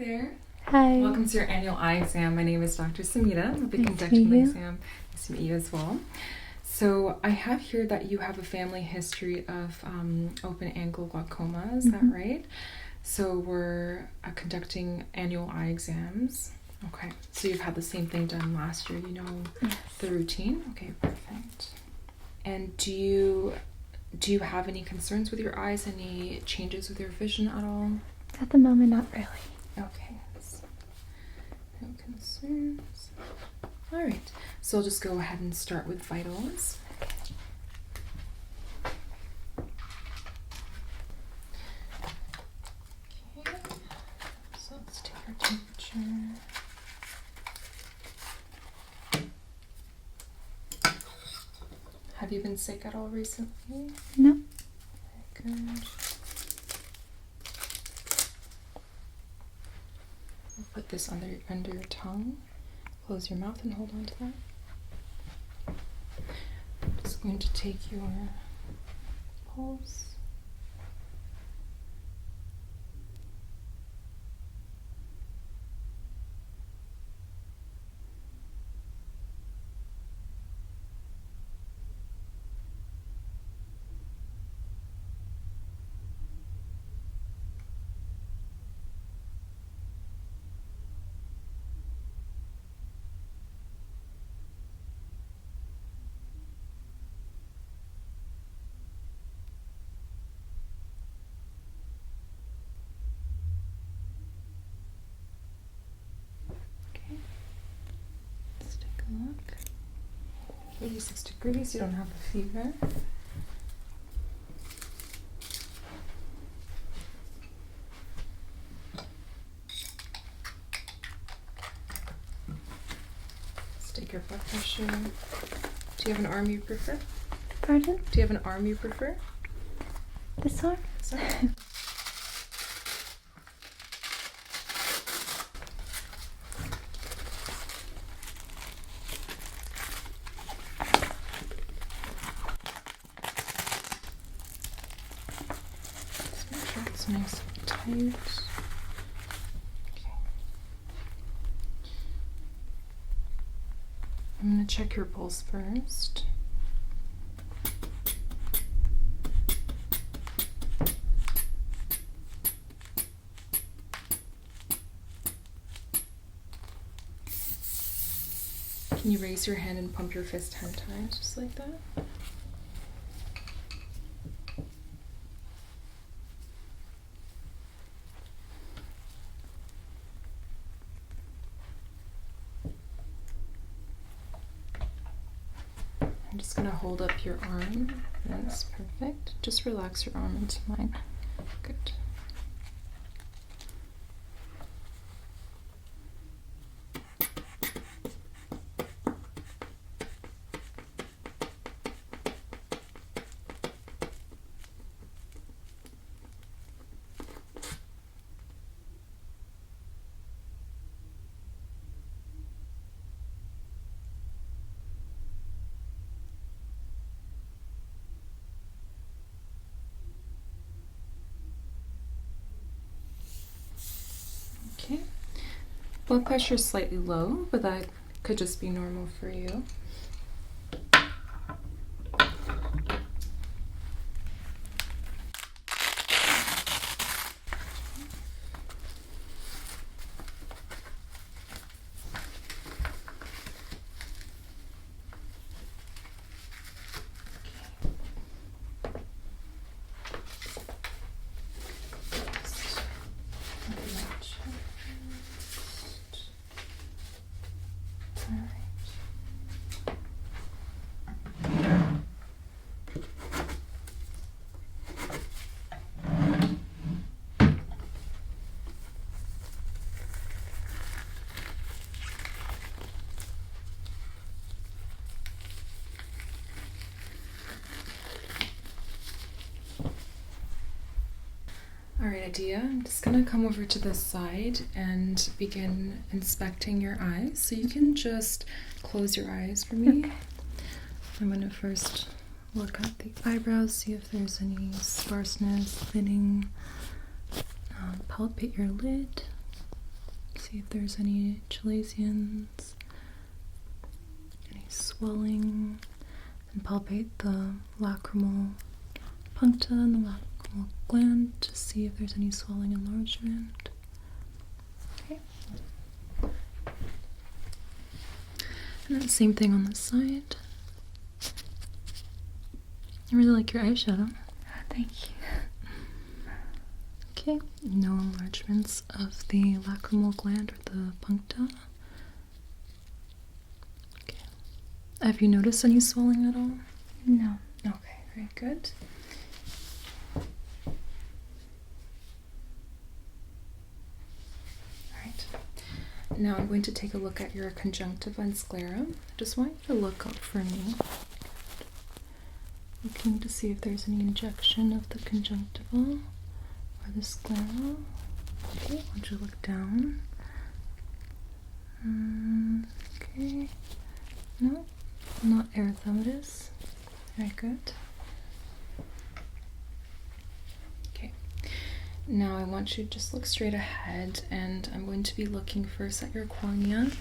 there. Hi. Welcome to your annual eye exam. My name is Dr. Samita. I'll be conducting the exam. Nice to meet you as well. So I have here that you have a family history of open-angle glaucoma. Is that right? So we're conducting annual eye exams. Okay. So you've had the same thing done last year. You know the routine. Okay, perfect. And do you have any concerns with your eyes? Any changes with your vision at all? At the moment, not really. Okay. So no concerns. All right. So I'll just go ahead and start with vitals. Okay. So let's take our temperature. Have you been sick at all recently? No. Very good. We'll put this under your tongue. Close your mouth and hold on to that. I'm just going to take your pulse. Let's take a look. 86 degrees, you don't have a fever. Let's take your blood pressure. Do you have an arm you prefer? Pardon? Do you have an arm you prefer? This one? This one? It's nice and tight. Okay. I'm going to check your pulse first. Can you raise your hand and pump your fist 10 times, just like that? I'm just going to hold up your arm. That's perfect. Just relax your arm into mine. Good. Okay. Blood pressure is slightly low, but that could just be normal for you. Alright, Adia, I'm just going to come over to this side and begin inspecting your eyes. So you can just close your eyes for me. Okay. I'm going to first look at the eyebrows, see if there's any sparseness, thinning. Palpate your lid. see if there's any chalazions, any swelling, and palpate the lacrimal puncta and the lacrimal gland to see if there's any swelling enlargement. Okay. And then same thing on this side. I really like your eyeshadow. Thank you. Okay, no enlargements of the lacrimal gland or the puncta. Okay. Have you noticed any swelling at all? No. Okay, very good. Alright. Now I'm going to take a look at your conjunctiva and sclera. I just want you to look up for me. Looking to see if there's any injection of the conjunctiva or the sclera. Okay, I want you to look down. Okay. No, not erythematous. Very good. Okay. Now I want you to just look straight ahead, and I'm going to be looking first at your cornea,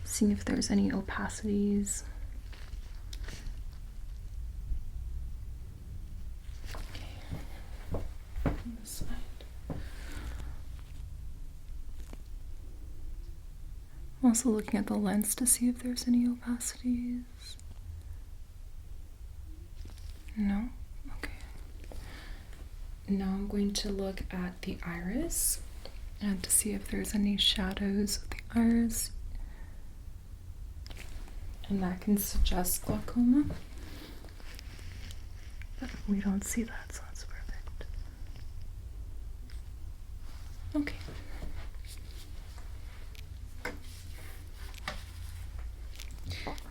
seeing if there's any opacities. I'm also looking at the lens to see if there's any opacities. No? Okay. Now I'm going to look at the iris and to see if there's any shadows of the iris. And that can suggest glaucoma. But we don't see that, so that's perfect. Okay.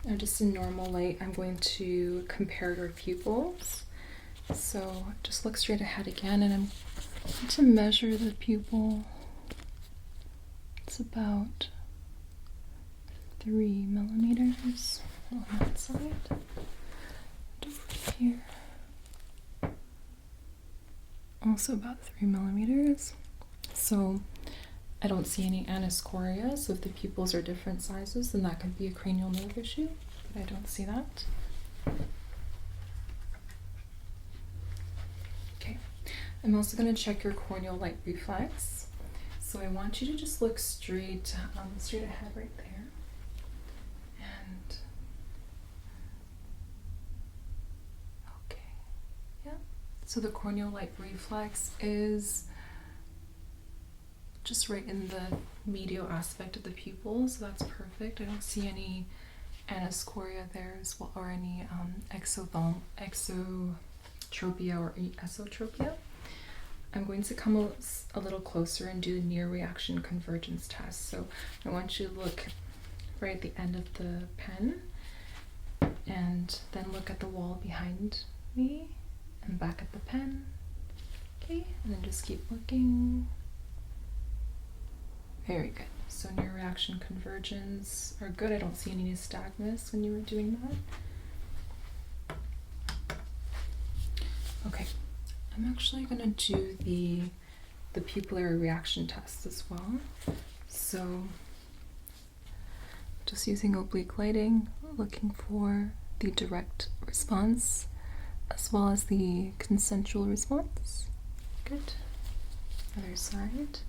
Now just in normal light, I'm going to compare your pupils. So just look straight ahead again, and I'm going to measure the pupil. It's about 3 millimeters on that side. And over here, also about 3 millimeters. So I don't see any anoscoria, so if the pupils are different sizes, then that could be a cranial nerve issue, but I don't see that. Okay, I'm also going to check your corneal light reflex. So I want you to just look straight ahead right there. And okay, yeah. So the corneal light reflex is just right in the medial aspect of the pupil, so that's perfect. I don't see any anoscoria there as well, or any exotropia or esotropia. I'm going to come a little closer and do a near reaction convergence test. So I want you to look right at the end of the pen and then look at the wall behind me and back at the pen. Okay, and then just keep looking. Very good. So near reaction convergence are good. I don't see any nystagmus when you were doing that. Okay. I'm actually going to do the pupillary reaction test as well. So just using oblique lighting, looking for the direct response as well as the consensual response. Good. Other side.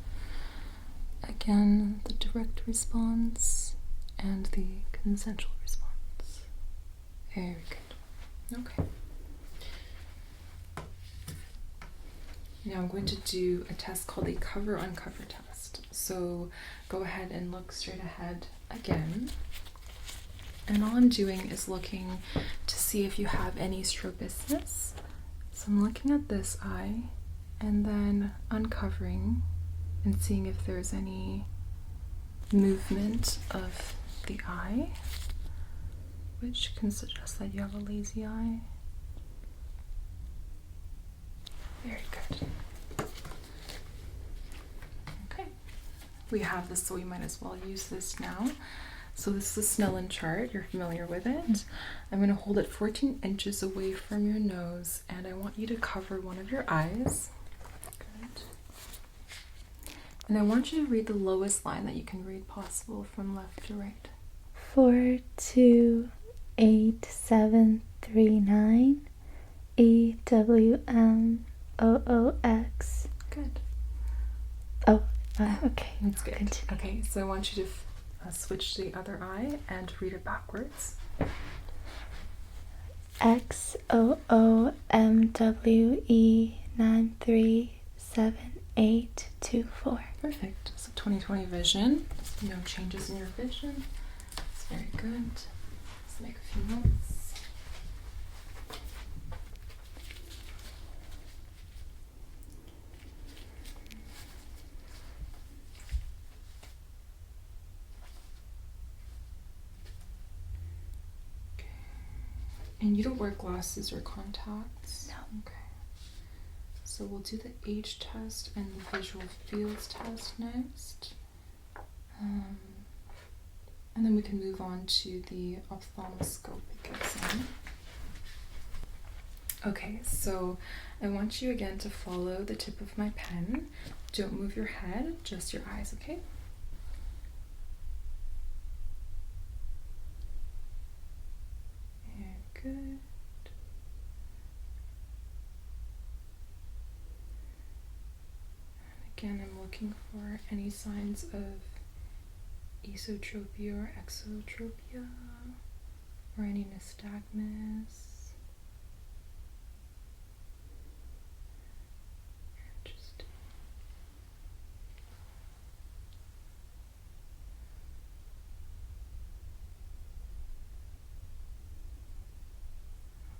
Again, the direct response and the consensual response. Very good. Okay. Now I'm going to do a test called a cover-uncover test. So go ahead and look straight ahead again. And all I'm doing is looking to see if you have any strabismus. So I'm looking at this eye and then uncovering and seeing if there's any movement of the eye, which can suggest that you have a lazy eye. Very good. Okay, we have this, so we might as well use this now. So this is the Snellen Chart. You're familiar with it. I'm going to hold it 14 inches away from your nose, and I want you to cover one of your eyes. Good. And I want you to read the lowest line that you can read possible from left to right. 42879 EWMOOX. Good. Oh, okay. That's good. Continue. Okay, so I want you to switch to the other eye and read it backwards. XOOMWE937824. Perfect. So 20/20 vision. No changes in your vision. That's very good. Let's make a few notes. And you don't wear glasses or contacts? No. Okay. So we'll do the H test and the visual fields test next. And then we can move on to the ophthalmoscopic exam. Okay, so I want you again to follow the tip of my pen. Don't move your head, just your eyes, okay? Good. And again, I'm looking for any signs of esotropia or exotropia or any nystagmus. Interesting.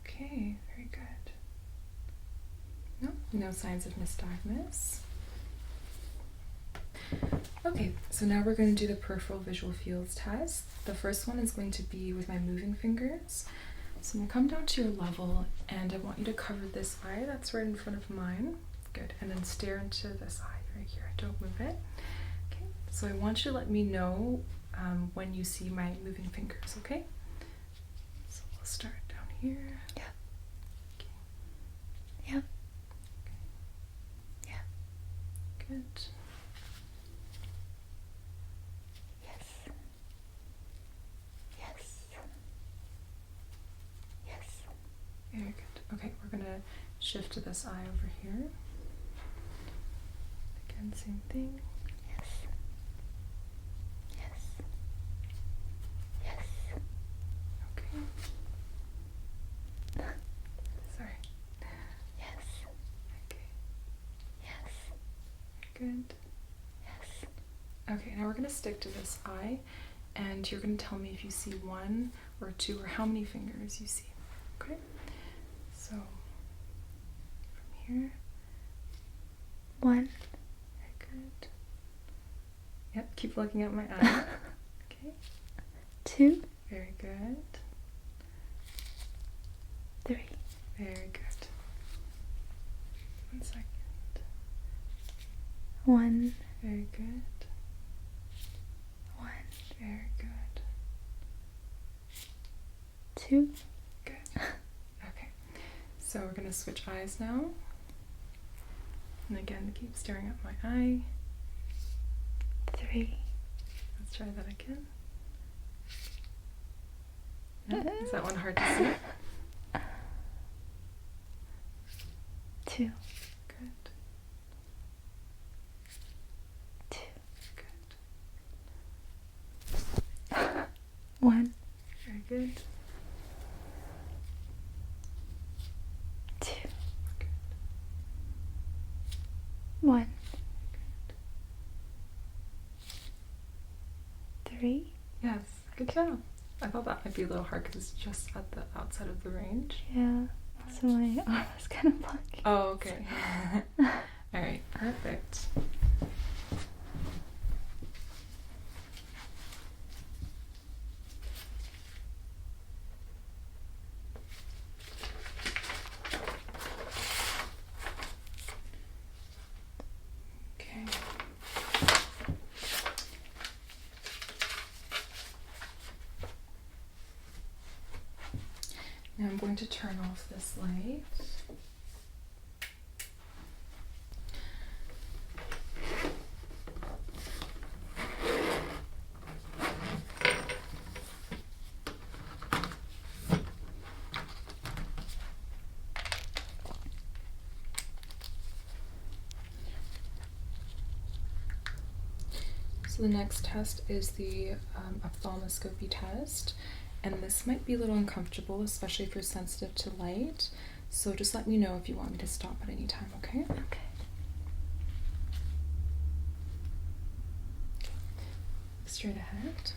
Okay, very good. No signs of nystagmus. Okay, so now we're going to do the peripheral visual fields test. The first one is going to be with my moving fingers. So I'm going to come down to your level and I want you to cover this eye that's right in front of mine. Good, and then stare into this eye right here. Don't move it. Okay, so I want you to let me know when you see my moving fingers, okay? So we'll start down here. Yeah. Okay. Yep. Okay. Yeah. Good. Yes. Yes. Yes. Very good. Okay, we're gonna shift to this eye over here. Again, same thing. Yes. Yes. Yes. Okay. Sorry. Yes. Okay. Yes. Good. Yes. Okay, now we're gonna stick to this eye, and you're gonna tell me if you see one or two or how many fingers you see. Okay. So from here. One. Very good. Yep. Keep looking at my eye. Okay. Two. Very good. Three. Very good. 1 second. One. Very good. One. Very good. Two. Good. Okay. So we're going to switch eyes now. And again, keep staring at my eye. Three. Let's try that again. No? Is that one hard to see? Two. Good. Two. Good. One. Very good. Two. Good. One. Good. Three. Yes. Good job. I thought that might be a little hard because it's just at the outside of the range. Yeah. So my arm was kind of blocking. Oh, okay. All right. Perfect. Okay. Now I'm going to turn off this light. So the next test is the ophthalmoscopy test, and this might be a little uncomfortable, especially if you're sensitive to light. So just let me know if you want me to stop at any time, okay? Okay. Straight ahead.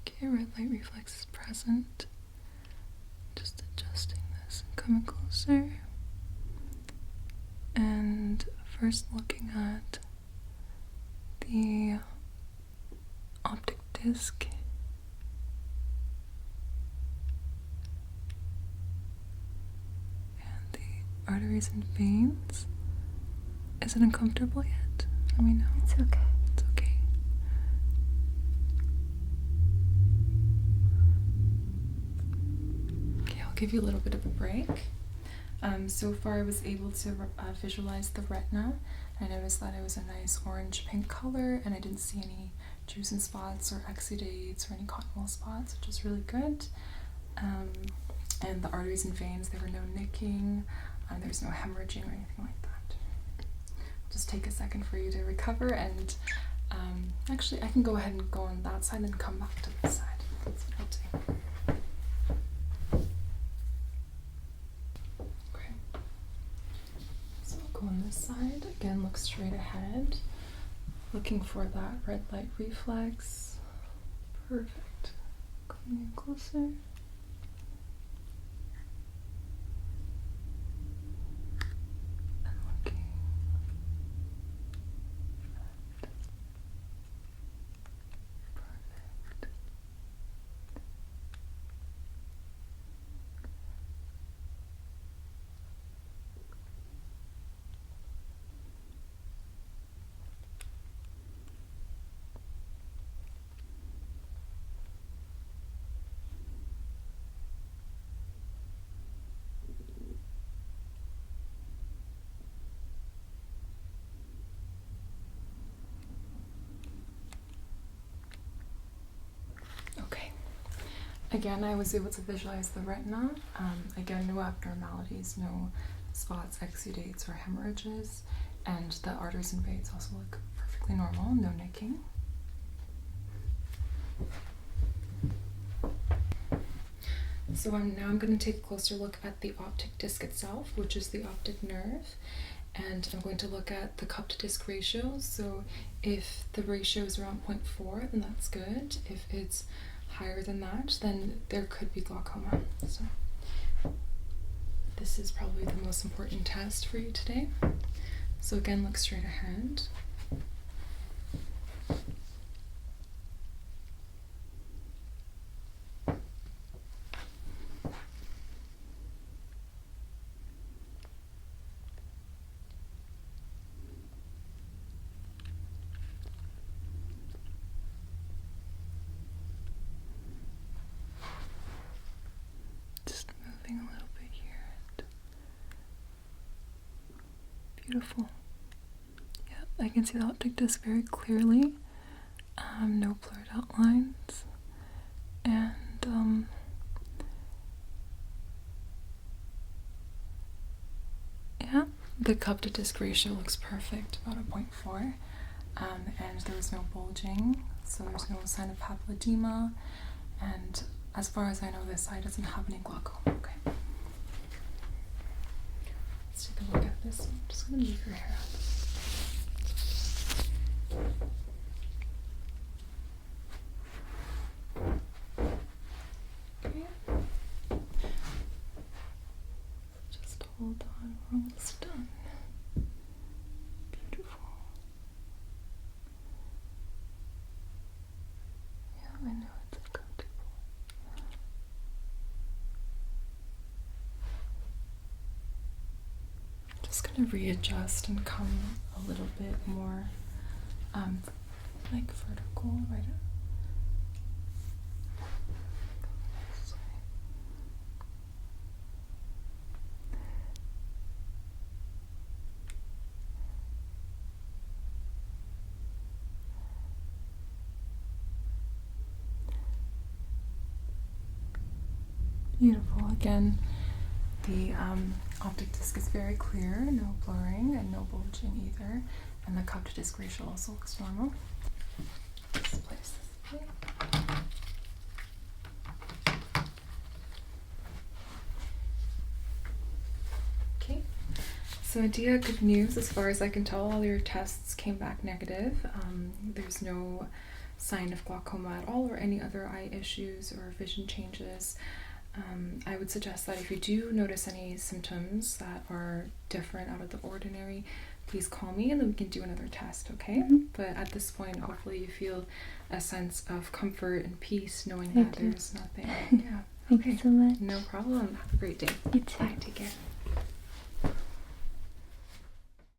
Okay, red light reflex is present. Just adjusting this and coming closer. And first looking at the optic disc. And the arteries and veins. Is it uncomfortable yet? Let me know. It's okay. It's okay. Okay, I'll give you a little bit of a break. So far I was able to visualize the retina. I noticed that it was a nice orange-pink color, and I didn't see any drusen spots or exudates or any cotton spots, which is really good. And the arteries and veins, there were no nicking, there was no hemorrhaging or anything like that. I'll just take a second for you to recover, and actually I can go ahead and go on that side and come back to this side. That's what I'll do. On this side, again, look straight ahead, looking for that red light reflex. Perfect. Coming in closer. And looking. Perfect. Again, I was able to visualize the retina. Again, no abnormalities, no spots, exudates, or hemorrhages. And the arteries and veins also look perfectly normal, no nicking. So now I'm going to take a closer look at the optic disc itself, which is the optic nerve. And I'm going to look at the cup to disc ratio. So if the ratio is around 0.4, then that's good. If it's higher than that, then there could be glaucoma. So this is probably the most important test for you today. So again, look straight ahead. A little bit here. Beautiful. Yep, I can see the optic disc very clearly. No blurred outlines. And yeah, the cup to disc ratio looks perfect, about a 0.4. And there was no bulging, so there's no sign of papilledema. And as far as I know, this eye doesn't have any glaucoma. Okay. Let's take a look at this. I'm just going to move your hair up. Okay. Just hold on. We're almost done. Beautiful. Yeah, I know it's uncomfortable. Just gonna readjust and come a little bit more like vertical, right? Beautiful. Again, the optic disc is very clear, no blurring and no bulging either. And the cupped disc ratio also looks normal. Just place this way. Okay. So Adia, good news. As far as I can tell, all your tests came back negative. There's no sign of glaucoma at all or any other eye issues or vision changes. I would suggest that if you do notice any symptoms that are different out of the ordinary, please call me and then we can do another test, okay? But at this point, hopefully you feel a sense of comfort and peace knowing that there's nothing. Yeah. Thank you so much. No problem. Have a great day. You too. Bye. Take care.